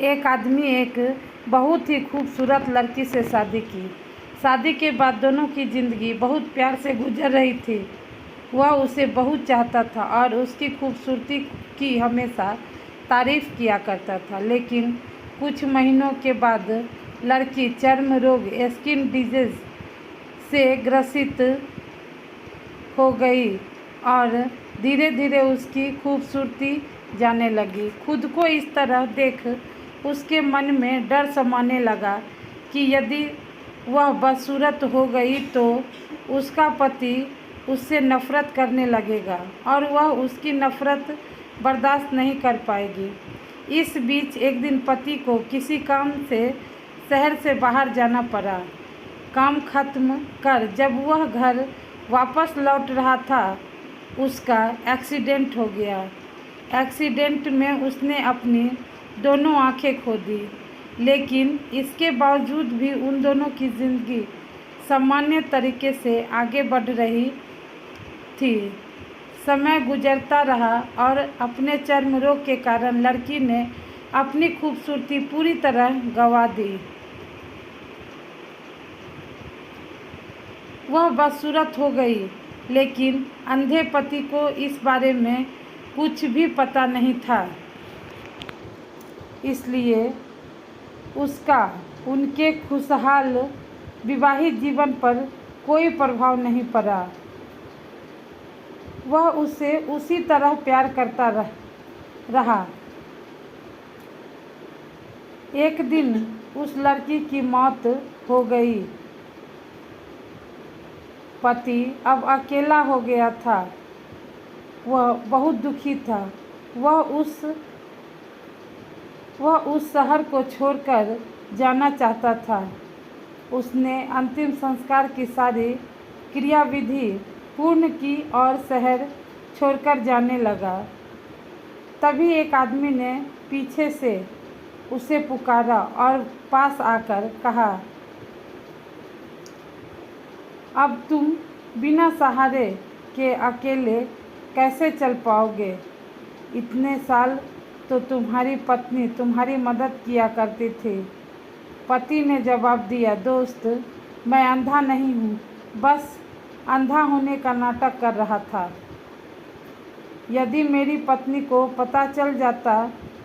एक आदमी एक बहुत ही खूबसूरत लड़की से शादी की। शादी के बाद दोनों की ज़िंदगी बहुत प्यार से गुजर रही थी। वह उसे बहुत चाहता था और उसकी खूबसूरती की हमेशा तारीफ़ किया करता था। लेकिन कुछ महीनों के बाद लड़की चर्म रोग स्किन डिजीज़ से ग्रसित हो गई और धीरे धीरे उसकी खूबसूरती जाने लगी। खुद को इस तरह देख उसके मन में डर समाने लगा कि यदि वह बदसूरत हो गई तो उसका पति उससे नफ़रत करने लगेगा और वह उसकी नफ़रत बर्दाश्त नहीं कर पाएगी। इस बीच एक दिन पति को किसी काम से शहर से बाहर जाना पड़ा। काम खत्म कर जब वह घर वापस लौट रहा था, उसका एक्सीडेंट हो गया। एक्सीडेंट में उसने अपनी दोनों आंखें खो दी, लेकिन इसके बावजूद भी उन दोनों की ज़िंदगी सामान्य तरीके से आगे बढ़ रही थी। समय गुजरता रहा और अपने चर्म रोग के कारण लड़की ने अपनी खूबसूरती पूरी तरह गंवा दी। वह बदसूरत हो गई, लेकिन अंधे पति को इस बारे में कुछ भी पता नहीं था, इसलिए उसका उनके खुशहाल विवाहित जीवन पर कोई प्रभाव नहीं पड़ा। वह उसे उसी तरह प्यार करता रहा। एक दिन उस लड़की की मौत हो गई। पति अब अकेला हो गया था। वह बहुत दुखी था। वह उस शहर को छोड़कर जाना चाहता था। उसने अंतिम संस्कार की सारी क्रियाविधि पूर्ण की और शहर छोड़कर जाने लगा। तभी एक आदमी ने पीछे से उसे पुकारा और पास आकर कहा, अब तुम बिना सहारे के अकेले कैसे चल पाओगे? इतने साल तो तुम्हारी पत्नी तुम्हारी मदद किया करती थी। पति ने जवाब दिया, दोस्त, मैं अंधा नहीं हूँ, बस अंधा होने का नाटक कर रहा था। यदि मेरी पत्नी को पता चल जाता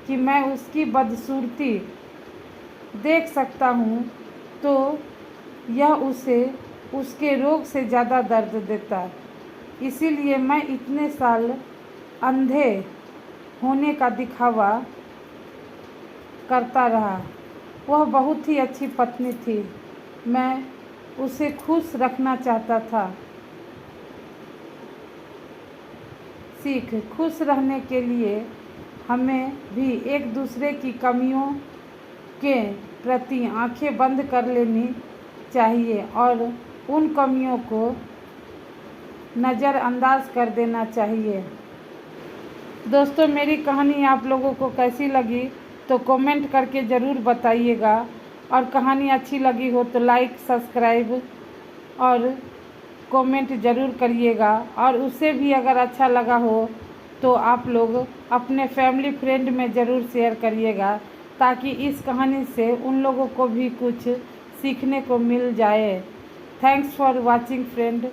कि मैं उसकी बदसूरती देख सकता हूँ, तो यह उसे उसके रोग से ज़्यादा दर्द देता। इसीलिए मैं इतने साल अंधे होने का दिखावा करता रहा। वह बहुत ही अच्छी पत्नी थी। मैं उसे खुश रखना चाहता था। सीख, खुश रहने के लिए हमें भी एक दूसरे की कमियों के प्रति आंखें बंद कर लेनी चाहिए और उन कमियों को नज़रअंदाज कर देना चाहिए। दोस्तों, मेरी कहानी आप लोगों को कैसी लगी तो कमेंट करके ज़रूर बताइएगा, और कहानी अच्छी लगी हो तो लाइक, सब्सक्राइब और कमेंट ज़रूर करिएगा। और उससे भी अगर अच्छा लगा हो तो आप लोग अपने फैमिली फ्रेंड में ज़रूर शेयर करिएगा, ताकि इस कहानी से उन लोगों को भी कुछ सीखने को मिल जाए। Thanks for watching friend.